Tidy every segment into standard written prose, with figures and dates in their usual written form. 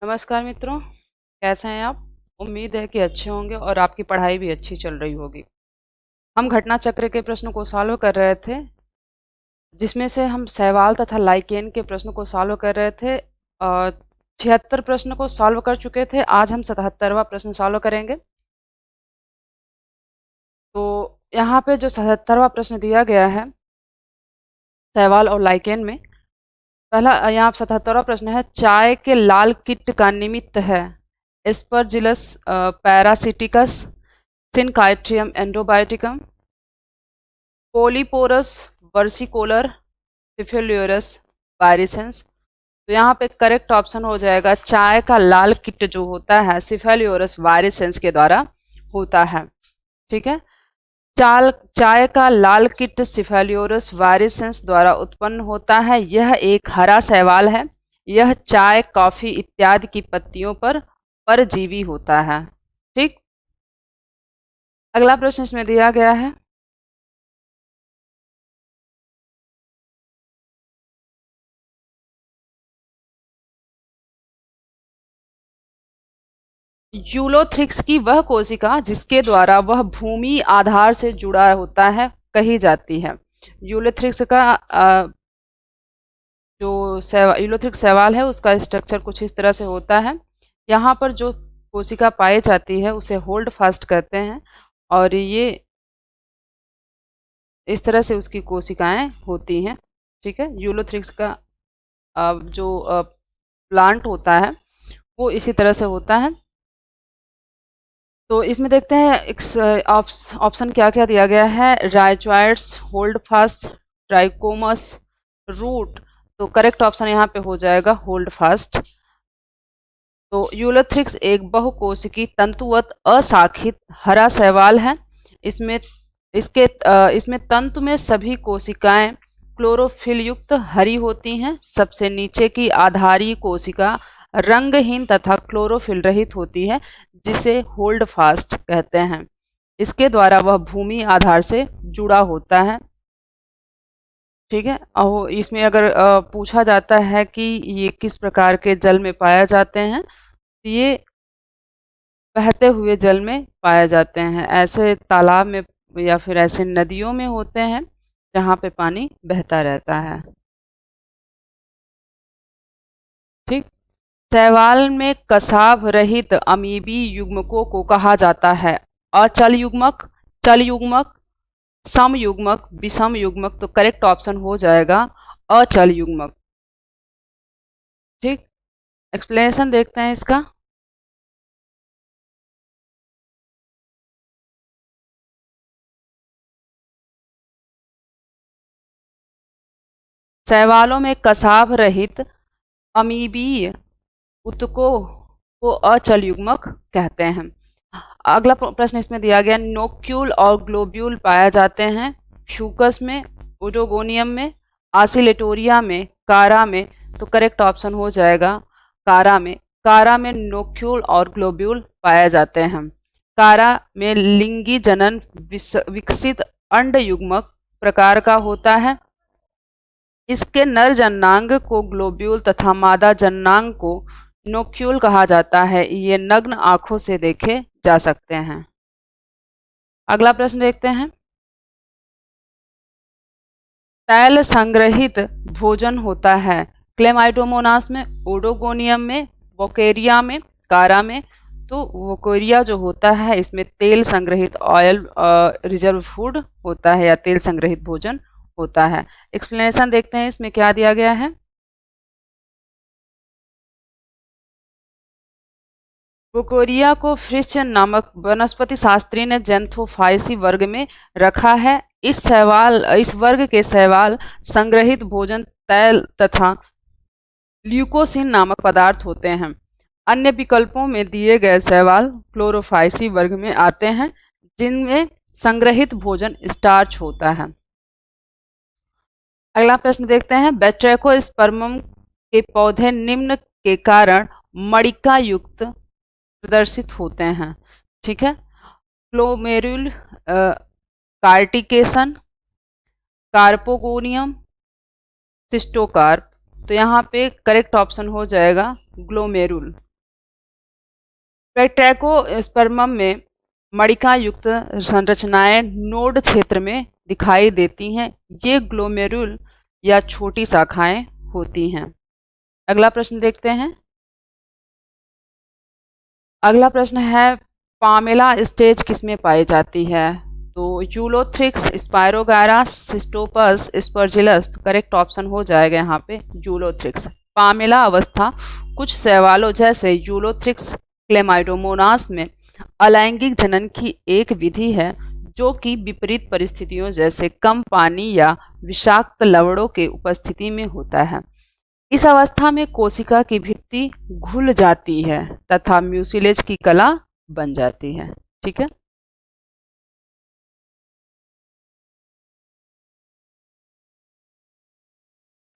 नमस्कार मित्रों, कैसे हैं आप? उम्मीद है कि अच्छे होंगे और आपकी पढ़ाई भी अच्छी चल रही होगी। हम घटना चक्र के प्रश्न को सॉल्व कर रहे थे, जिसमें से हम सहवाल तथा लाइकेन के प्रश्न को सॉल्व कर रहे थे। 76 प्रश्न को सॉल्व कर चुके थे। आज हम 77वां प्रश्न सॉल्व करेंगे। तो यहाँ पे जो 77वां प्रश्न दिया गया है सहवाल और लाइकेन में, पहला यहाँ 77वां प्रश्न है, चाय के लाल कीट का निमित्त है एस्परजिलस पैरासिटिकस, सिनकाइट्रियम एंड्रोबायोटिकम, पोलीपोरस वर्सिकोलर, सिफिलियोरस वायरिसेंस। तो यहाँ पे करेक्ट ऑप्शन हो जाएगा चाय का लाल कीट जो होता है सिफिलियोरस वायरिसेंस के द्वारा होता है। ठीक है, चाय का लाल कीट सिफिलियोरस वायरिसेंस द्वारा उत्पन्न होता है। यह एक हरा शैवाल है। यह चाय, कॉफी इत्यादि की पत्तियों पर परजीवी होता है। ठीक, अगला प्रश्न इसमें दिया गया है, यूलोथ्रिक्स की वह कोशिका जिसके द्वारा वह भूमि आधार से जुड़ा होता है कही जाती है। यूलोथ्रिक्स का जो यूलोथ्रिक्स शैवाल है उसका स्ट्रक्चर कुछ इस तरह से होता है। यहाँ पर जो कोशिका पाई जाती है उसे होल्ड फास्ट कहते हैं और ये इस तरह से उसकी कोशिकाएं होती हैं। ठीक है, यूलोथ्रिक्स का जो प्लांट होता है वो इसी तरह से होता है। तो इसमें देखते हैं ऑप्शन क्या क्या दिया गया है। Rhizoids, holdfast, trichomes, root. तो करेक्ट ऑप्शन यहाँ पे हो जाएगा होल्ड फास्ट। तो यूलोथ्रिक्स एक बहुकोशिकी तंतुवत अशाखित हरा शैवाल है। इसमें इसमें तंतु में सभी कोशिकाएं क्लोरोफिल युक्त हरी होती हैं। सबसे नीचे की आधारी कोशिका रंगहीन तथा क्लोरोफिल रहित होती है, जिसे होल्ड फास्ट कहते हैं। इसके द्वारा वह भूमि आधार से जुड़ा होता है। ठीक है, और इसमें अगर पूछा जाता है कि ये किस प्रकार के जल में पाया जाते हैं, तो ये बहते हुए जल में पाए जाते हैं। ऐसे तालाब में या फिर ऐसे नदियों में होते हैं जहाँ पे पानी बहता रहता है। ठीक, शैवाल में कसाव रहित अमीबी युग्मकों को कहा जाता है अचल युग्मक, चल युग्मक, सम युग्मक, विषम युग्मक। तो करेक्ट ऑप्शन हो जाएगा अचल युग्मक। ठीक, एक्सप्लेनेशन देखते हैं इसका। शैवालों में कसाव रहित अमीबीय ऊतकों को अचल युग्मक कहते हैं। अगला प्रश्न इसमें दिया गया, नोक्यूल और ग्लोब्यूल पाए जाते हैं फ्यूकस में, ओडोगोनियम में, आसिलेटोरिया में, कारा में। तो करेक्ट ऑप्शन हो जाएगा कारा में। कारा में नोक्यूल और ग्लोब्यूल पाए जाते हैं। कारा में लिंगी जनन विकसित अंड युग्मक प्रकार का होता है। इसके नर जननांग को ग्लोब्यूल तथा मादा जननांग को नोक्यूल कहा जाता है। ये नग्न आंखों से देखे जा सकते हैं। अगला प्रश्न देखते हैं, तैल संग्रहित भोजन होता है क्लेमाइडोमोनास में, ओडोगोनियम में, वोकेरिया में, कारा में। तो वोकेरिया जो होता है इसमें तेल संग्रहित ऑयल रिजर्व फूड होता है या तेल संग्रहित भोजन होता है। एक्सप्लेनेशन देखते हैं इसमें क्या दिया गया है। बुकोरिया को फ्रिश्च नामक वनस्पति शास्त्री ने ज़ैंथोफाइसी वर्ग में रखा है। इस वर्ग के शैवाल संग्रहित भोजन तैल तथा ल्यूकोसिन नामक पदार्थ होते हैं। अन्य विकल्पों में दिए गए शैवाल क्लोरोफाइसी वर्ग में आते हैं, जिनमें संग्रहित भोजन स्टार्च होता है। अगला प्रश्न देखते हैं, बैट्रैकोस्पर्मम के पौधे निम्न के कारण मणिका युक्त प्रदर्शित होते हैं। ठीक है, ग्लोमेरुल, कार्टिकेशन, कार्पोगोनियम, सिस्टोकार्प। तो यहाँ पे करेक्ट ऑप्शन हो जाएगा ग्लोमेरुल। बैक्टेरियोस्पर्मम में मणिका युक्त संरचनाएं नोड क्षेत्र में दिखाई देती हैं। ये ग्लोमेरुल या छोटी शाखाएं होती हैं। अगला प्रश्न देखते हैं। अगला प्रश्न है, पामेला स्टेज किसमें पाई जाती है? तो यूलोथ्रिक्स, स्पायरोगायरा, सिस्टोपस, स्पर्जिलस। तो करेक्ट ऑप्शन हो जाएगा यहाँ पे यूलोथ्रिक्स। पामेला अवस्था कुछ शैवालों जैसे यूलोथ्रिक्स क्लेमाइडोमोनास में अलैंगिक जनन की एक विधि है जो कि विपरीत परिस्थितियों जैसे कम पानी या विषाक्त लवणों के उपस्थिति में होता है। इस अवस्था में कोशिका की भित्ति घुल जाती है तथा म्यूसिलेज की कला बन जाती है। ठीक है,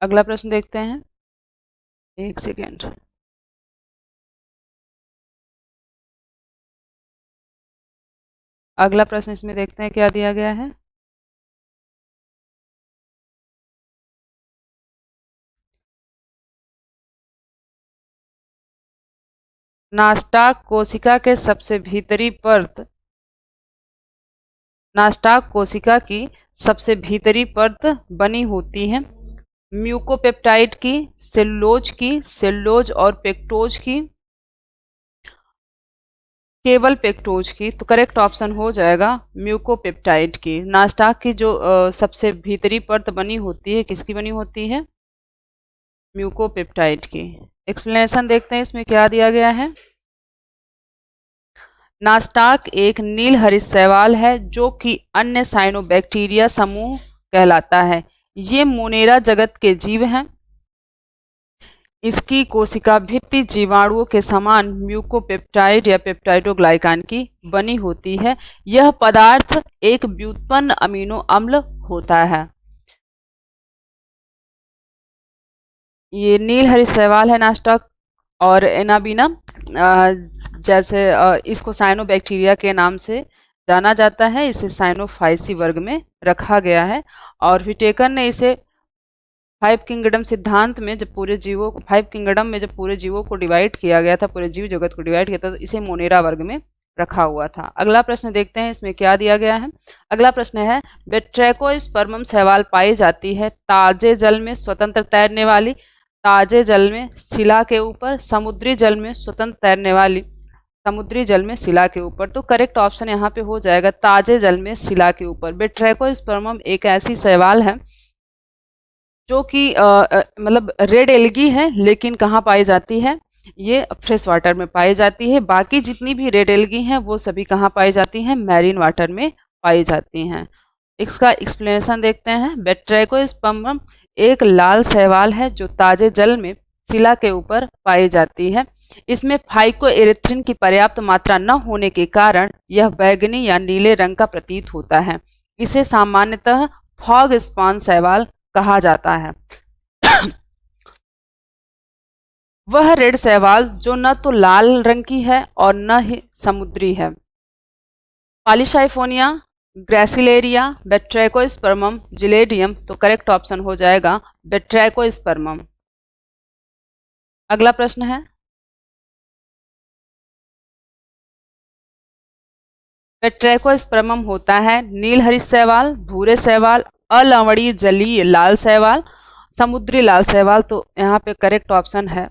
अगला प्रश्न देखते हैं। एक सेकेंड। अगला प्रश्न इसमें देखते हैं क्या दिया गया है। नास्टाक कोशिका के सबसे भीतरी परत, नास्टाक कोशिका की सबसे भीतरी परत बनी होती है म्यूकोपेप्टाइड की, सेलुलोज और पेक्टोज की, केवल पेक्टोज की। तो करेक्ट ऑप्शन हो जाएगा म्यूकोपेप्टाइड की। नास्टाक की जो सबसे भीतरी परत बनी होती है किसकी बनी होती है? म्यूकोपेप्टाइड की। एक्सप्लेनेशन देखते हैं इसमें क्या दिया गया है। नास्टाक एक नील हरित शैवाल है जो कि अन्य साइनोबैक्टीरिया समूह कहलाता है। ये मोनेरा जगत के जीव हैं। इसकी कोशिका भित्ति जीवाणुओं के समान म्यूकोपेप्टाइड या पेप्टाइडोग्लाइकान की बनी होती है। यह पदार्थ एक व्युत्पन्न अमीनो अम्ल होता है। ये नील हरित शैवाल है नास्टाक, और एनाबीना जैसे इसको साइनोबैक्टीरिया के नाम से जाना जाता है। इसे साइनोफाइसी वर्ग में रखा गया है। और विटेकर ने इसे फाइव किंगडम सिद्धांत में जब पूरे जीवों को, फाइव किंगडम में जब पूरे जीवों को डिवाइड किया गया था, पूरे जीव जगत को डिवाइड किया था, तो इसे मोनेरा वर्ग में रखा हुआ था। अगला प्रश्न देखते हैं इसमें क्या दिया गया है। अगला प्रश्न है, बैट्रैकोस्पर्मम शैवाल पाई जाती है ताजे जल में स्वतंत्र तैरने वाली, ताजे जल में शिला के ऊपर, समुद्री जल में स्वतंत्र तैरने वाली, समुद्री जल में शिला के ऊपर। तो करेक्ट ऑप्शन यहाँ पे हो जाएगा ताजे जल में शिला के ऊपर। बैट्रैकोस्पर्मम एक ऐसी शैवाल है जो कि मतलब रेड एल्गी है, लेकिन कहाँ पाई जाती है? ये फ्रेश वाटर में पाई जाती है। बाकी जितनी भी रेड एल्गी हैं वो सभी कहाँ पाई जाती हैं? मैरीन वाटर में पाई जाती हैं। इसका एक्सप्लेनेशन देखते हैं। बैट्रैकोस्पर्मम एक लाल शैवाल है जो ताजे जल में शिला के ऊपर पाई जाती है। इसमें फाइकोएरिथ्रिन की पर्याप्त मात्रा न होने के कारण यह बैंगनी या नीले रंग का प्रतीत होता है। इसे सामान्यतः फॉग स्पॉन शैवाल कहा जाता है। वह रेड शैवाल जो न तो लाल रंग की है और न ही समुद्री है। Polysiphonia, Gracilaria, Batrachospermum, Gelidium. तो करेक्ट ऑप्शन हो जाएगा बैट्रैकोस्पर्मम। अगला प्रश्न है, बैट्रैकोस्पर्मम होता है नील हरित शैवाल, भूरे शैवाल, अलवणीय जलीय लाल शैवाल, समुद्री लाल शैवाल। तो यहाँ पे करेक्ट ऑप्शन है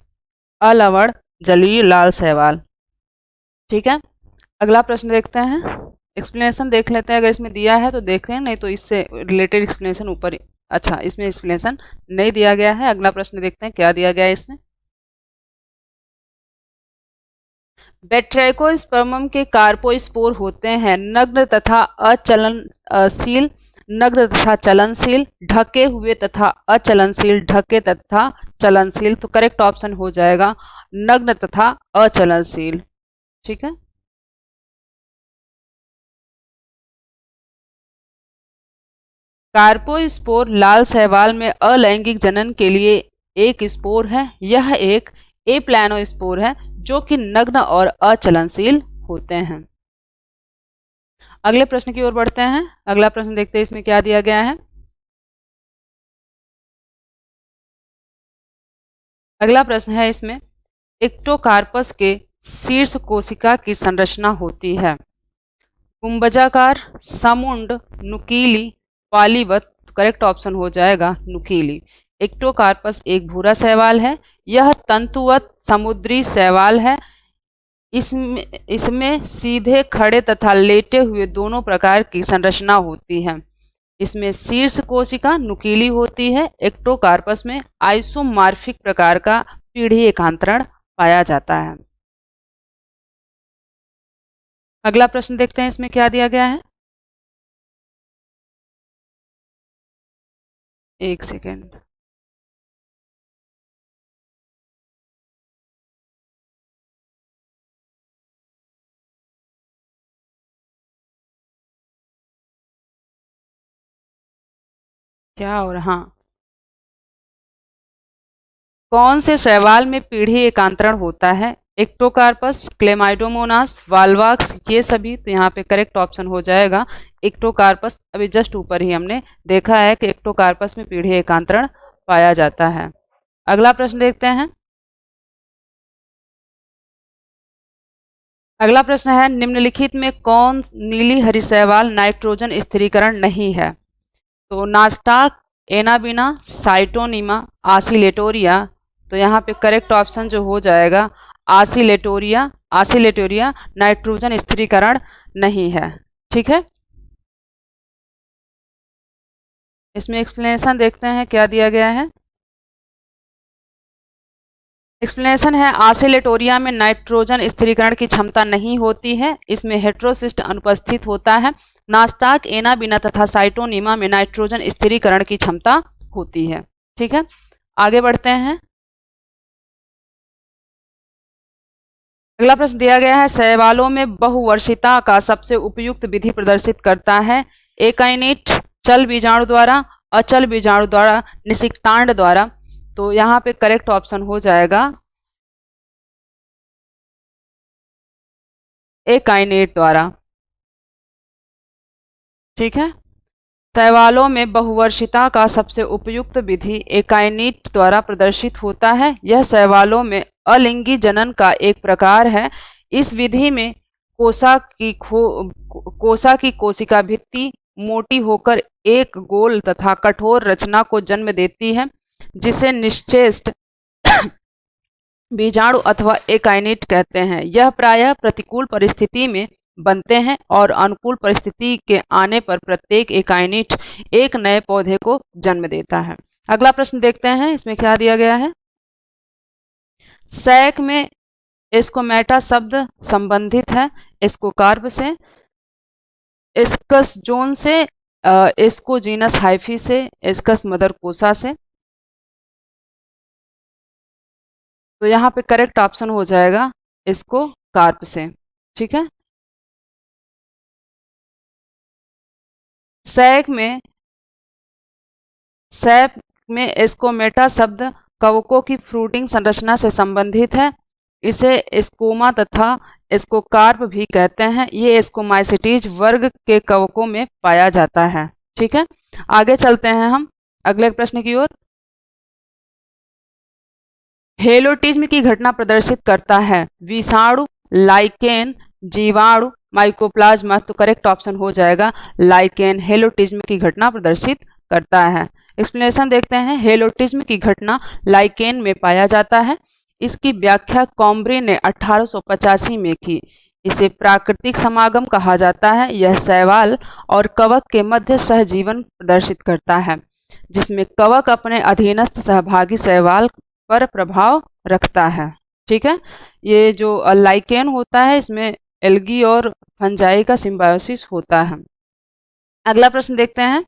अलवण जलीय लाल शैवाल। ठीक है, अगला प्रश्न देखते हैं। एक्सप्लेनेशन देख लेते हैं, अगर इसमें दिया है तो देख लें, नहीं तो इससे रिलेटेड एक्सप्लेनेशन ऊपर। अच्छा, इसमें एक्सप्लेनेशन नहीं दिया गया है। अगला प्रश्न देखते हैं क्या दिया गया है इसमें। बैट्रैकोस्पर्मम के कार्पोस्पोर होते हैं नग्न तथा अचलनशील, नग्न तथा चलनशील, ढके हुए तथा अचलनशील, ढके तथा चलनशील। तो करेक्ट ऑप्शन हो जाएगा नग्न तथा अचलनशील। ठीक है, कार्पोस्पोर लाल शैवाल में अलैंगिक जनन के लिए एक स्पोर है। यह एक एप्लानोस्पोर है जो कि नग्न और अचलनशील होते हैं। अगले प्रश्न की ओर बढ़ते हैं। अगला प्रश्न देखते हैं इसमें क्या दिया गया है। अगला प्रश्न है इसमें, एक्टोकार्पस के शीर्ष कोशिका की संरचना होती है? गुंबजाकार, समुंड, नुकीली, पालीवत। करेक्ट ऑप्शन हो जाएगा नुकीली। एक्टोकार्पस एक भूरा शैवाल है। यह तंतुवत समुद्री शैवाल है। इसमें इसमें सीधे खड़े तथा लेटे हुए दोनों प्रकार की संरचना होती है। इसमें शीर्ष कोशिका नुकीली होती है। एक्टोकार्पस में आइसोमॉर्फिक प्रकार का पीढ़ी एकांतरण पाया जाता है। अगला प्रश्न देखते हैं, इसमें क्या दिया गया है। एक सेकेंड। क्या और हाँ, कौन से शैवाल में पीढ़ी एकांतरण होता है? एक्टोकार्पस, क्लेमाइडोमोनास, वाल्वाक्स, ये सभी। तो यहाँ पे करेक्ट ऑप्शन हो जाएगा एक्टोकार्पस। अभी जस्ट ऊपर ही हमने देखा है कि एक्टोकार्पस में पीढ़ी एकांतरण पाया जाता है। अगला प्रश्न देखते हैं। अगला प्रश्न है, निम्नलिखित में कौन नीली हरी शैवाल नाइट्रोजन स्थिरीकरण नहीं है? तो नास्टाक, एनाबिना, साइटोनिमा, आसिलेटोरिया। तो यहाँ पे करेक्ट ऑप्शन जो हो जाएगा आसिलेटोरिया। आसिलेटोरिया नाइट्रोजन स्थिरीकरण नहीं है। ठीक है, इसमें एक्सप्लेनेशन देखते हैं क्या दिया गया है। एक्सप्लेनेशन है, आसिलेटोरिया में नाइट्रोजन स्थिरीकरण की क्षमता नहीं होती है। इसमें हेट्रोसिस्ट अनुपस्थित होता है। नास्टाक, एनाबिना तथा साइटोनिमा में नाइट्रोजन स्थिरीकरण की क्षमता होती है। ठीक है, आगे बढ़ते हैं। अगला प्रश्न दिया गया है, शैवालों में बहुवर्षिता का सबसे उपयुक्त विधि प्रदर्शित करता है? एकाइनेट, चल बीजाणु द्वारा, अचल बीजाणु द्वारा, निषिक्तांड द्वारा। तो यहाँ पे करेक्ट ऑप्शन हो जाएगा एकाइनेट द्वारा। ठीक है, शैवालों में बहुवर्षिता का सबसे उपयुक्त विधि एकाइनेट द्वारा प्रदर्शित होता है। यह शैवालों में अलिंगी जनन का एक प्रकार है। इस विधि में कोसा की कोशिका भित्ति मोटी होकर एक गोल तथा कठोर रचना को जन्म देती है, जिसे निश्चेष्ट बीजाणु अथवा एकाइनेट कहते हैं। यह प्रायः प्रतिकूल परिस्थिति में बनते हैं और अनुकूल परिस्थिति के आने पर प्रत्येक एकाइनेट एक नए पौधे को जन्म देता है। अगला प्रश्न देखते हैं, इसमें क्या दिया गया है। सैक में एस्कोमेटा शब्द संबंधित है एस्कोकार्प से, एस्कस जोन से, एस्कोजीनस हाइफी से, एस्कस मदर कोसा से। तो यहाँ पे करेक्ट ऑप्शन हो जाएगा इसको कार्प से। ठीक है, सैक में सैप में एस्कोमेटा शब्द कवकों की फ्रूटिंग संरचना से संबंधित है। इसे एस्कोमा तथा एस्कोकार्प भी कहते हैं। ये एस्कोमाइसिटीज वर्ग के कवकों में पाया जाता है। ठीक है, आगे चलते हैं हम अगले प्रश्न की ओर। हेलोटिज्म की घटना प्रदर्शित करता है? विषाणु, लाइकेन, जीवाणु, माइकोप्लाज्मा। तो करेक्ट ऑप्शन हो जाएगा लाइकेन हेलोटिज्म की घटना प्रदर्शित करता है। एक्सप्लेनेशन देखते हैं, हेलोटिज्म की घटना लाइकेन में पाया जाता है। इसकी व्याख्या कॉम्ब्रे ने 1885 में की। इसे प्राकृतिक समागम कहा जाता है। यह शैवाल और कवक के मध्य सहजीवन प्रदर्शित करता है, जिसमें कवक अपने अधीनस्थ सहभागी शैवाल पर प्रभाव रखता है। ठीक है, ये जो लाइकेन होता है इसमें एल्गी और फंजाई का सिम्बायोसिस होता है। अगला प्रश्न देखते हैं,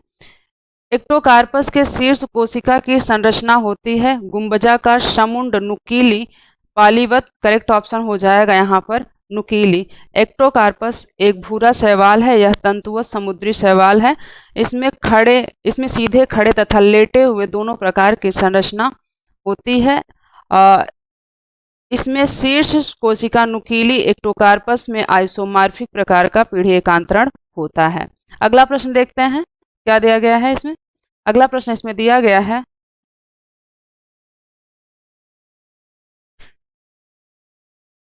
एक्टोकार्पस के शीर्ष कोशिका की संरचना होती है गुंबजाकार, समुंड, नुकीली, पालीवत। करेक्ट ऑप्शन हो जाएगा यहाँ पर नुकीली। एक्टोकार्पस एक भूरा शैवाल है। यह तंतुवत समुद्री शैवाल है। इसमें सीधे खड़े तथा लेटे हुए दोनों प्रकार की संरचना होती है। इसमें शीर्ष कोशिका नुकीली, एक्टोकार्पस में आइसोमॉर्फिक प्रकार का पीढ़ी एकांतरण होता है। अगला प्रश्न देखते हैं क्या दिया गया है इसमें। अगला प्रश्न इसमें दिया गया है,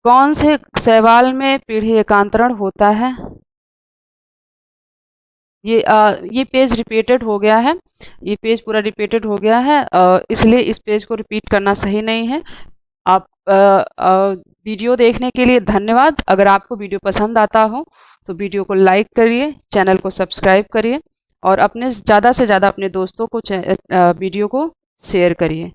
कौन से शैवाल में पीढ़ी एकांतरण होता है? ये पेज रिपीटेड हो गया है, ये पेज पूरा रिपीटेड हो गया है, इसलिए इस पेज को रिपीट करना सही नहीं है। आप वीडियो देखने के लिए धन्यवाद। अगर आपको वीडियो पसंद आता हो तो वीडियो को लाइक करिए, चैनल को सब्सक्राइब करिए और अपने ज़्यादा से ज़्यादा अपने दोस्तों को वीडियो को शेयर करिए।